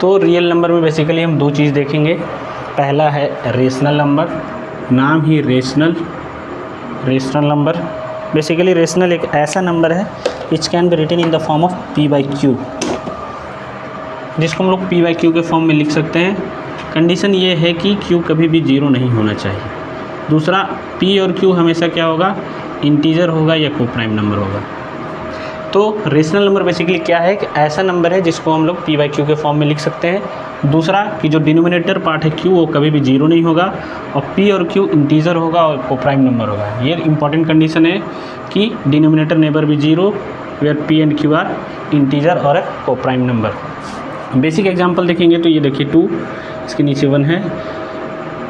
तो real number में basically हम दो चीज़ देखेंगे। पहला है रेशनल नंबर, नाम ही रेशनल नंबर। बेसिकली रेशनल एक ऐसा नंबर है which can be written in the form of p/q, जिसको हम लोग p/q के फॉर्म में लिख सकते हैं। कंडीशन ये है कि q कभी भी जीरो नहीं होना चाहिए। दूसरा, p और q हमेशा क्या होगा, इंटीजर होगा या को प्राइम नंबर होगा। तो रेशनल नंबर बेसिकली क्या है, कि ऐसा नंबर है जिसको हम लोग p/q के फॉर्म में लिख सकते हैं। दूसरा कि जो डिनोमिनेटर पार्ट है q वो कभी भी जीरो नहीं होगा, और p और q इंटीजर होगा और को प्राइम नंबर होगा। ये इंपॉर्टेंट कंडीशन है कि denominator never be zero where p and q are integer और को प्राइम नंबर। बेसिक एग्जांपल देखेंगे तो ये देखिए 2, इसके नीचे 1 है,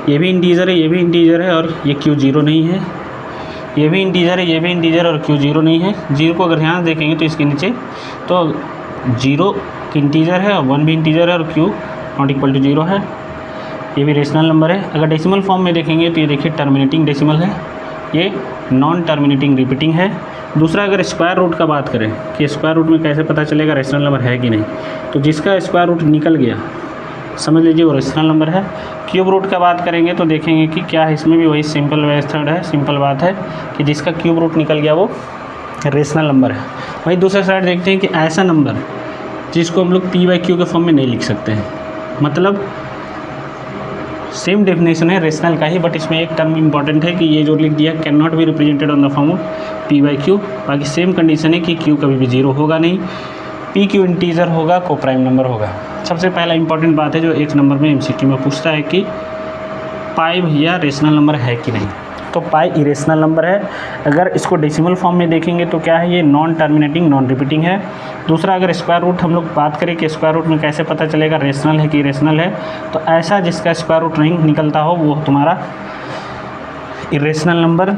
ये भी इंटीजर है, ये भी इंटीजर है, और ये q जीरो नहीं है। ये भी इंटीजर है, ये भी इंटीजर, और q जीरो नहीं है। जीरो को अगर ध्यान से देखेंगे तो इसके नीचे तो जीरो इंटीजर है और 1 भी इंटीजर है, और q not equal to zero है। ये भी रेशनल नंबर है। अगर डेसिमल फॉर्म में देखेंगे तो ये देखिए टर्मिनेटिंग डेसिमल है, ये नॉन टर्मिनेटिंग रिपीटिंग है। दूसरा, अगर स्क्वायर रूट का बात करें कि स्क्वायर रूट में कैसे पता चलेगा रेशनल नंबर है कि नहीं, तो जिसका स्क्वायर रूट निकल गया समझ लीजिए वो रेशनल नंबर है। क्यूब रूट का बात करेंगे तो देखेंगे कि क्या है, इसमें भी वही सिंपल मेथड है, सिंपल बात है कि जिसका क्यूब रूट निकल गया वो रेशनल नंबर है। वहीं दूसरे साइड देखते हैं कि ऐसा नंबर जिसको हम लोग p/q के फॉर्म में नहीं लिख सकते हैं, मतलब सेम डेफिनेशन है रेशनल का ही, बट इसमें एक टर्म इंपॉर्टेंट है कि ये जो लिख दिया can not be represented on the form of p/q। बाकी सेम कंडीशन है कि q कभी भी जीरो होगा नहीं, p q इंटीजर होगा, को प्राइम नंबर होगा। सबसे पहला इंपॉर्टेंट बात है जो एक नंबर में MCQ में पूछता है कि पाई भैया रेशनल नंबर है कि नहीं, तो पाई इरेशनल नंबर है। अगर इसको डेसिमल फॉर्म में देखेंगे तो क्या है, ये नॉन टर्मिनेटिंग नॉन रिपीटिंग है। दूसरा, अगर स्क्वायर रूट हम लोग बात करें कि स्क्वायर रूट में कैसे पता चलेगा रेशनल है कि इरेशनल है, तो ऐसा जिसका स्क्वायर रूट नहीं निकलता हो वो तुम्हारा इरेशनल नंबर।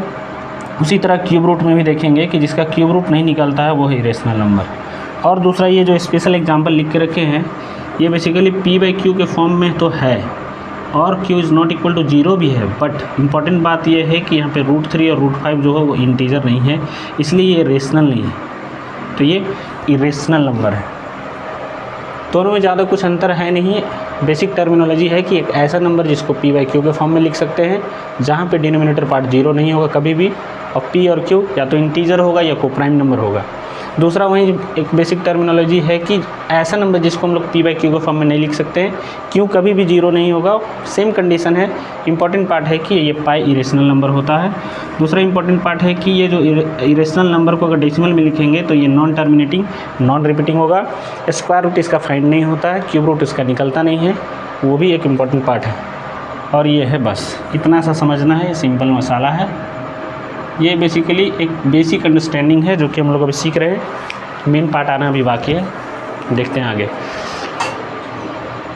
उसी तरह क्यूब रूट में भी देखेंगे कि जिसका क्यूब रूट नहीं निकलता है वो है इरेशनल नंबर। और दूसरा, ये जो स्पेशल एग्जाम्पल लिख के रखे हैं ये बेसिकली p/q के फॉर्म में तो है और q is not equal to zero भी है, बट इंपॉर्टेंट बात यह है कि यहाँ पे √3 और √5 जो है वो इंटीजर नहीं है, इसलिए ये रेशनल नहीं है, तो ये इरेशनल नंबर है। दोनों में ज़्यादा कुछ अंतर है नहीं, बेसिक टर्मिनोलॉजी है कि एक ऐसा नंबर जिसको p/q के फॉर्म में लिख सकते हैं जहाँ पे डिनोमिनेटर पार्ट जीरो नहीं होगा कभी भी, और p और q या तो इंटीजर होगा या को प्राइम नंबर होगा। दूसरा, वहीं एक बेसिक टर्मिनोलॉजी है कि ऐसा नंबर जिसको हम लोग p/q के फॉर्म में नहीं लिख सकते हैं, q कभी भी जीरो नहीं होगा। सेम कंडीशन है। इंपॉर्टेंट पार्ट है कि ये पाई इरेशनल नंबर होता है। दूसरा इंपॉर्टेंट पार्ट है कि ये जो इरेशनल नंबर को अगर डेसिमल में लिखेंगे तो ये नॉन टर्मिनेटिंग नॉन रिपीटिंग होगा। स्क्वायर रूट इसका फाइंड नहीं होता है, क्यूब रूट इसका निकलता नहीं है, वो भी एक इम्पॉर्टेंट पार्ट है। और ये है, बस इतना सा समझना है, ये सिंपल मसाला है। ये बेसिकली एक बेसिक अंडरस्टैंडिंग है जो कि हम लोग अभी सीख रहे हैं। मेन पार्ट आना अभी बाकी है, देखते हैं आगे।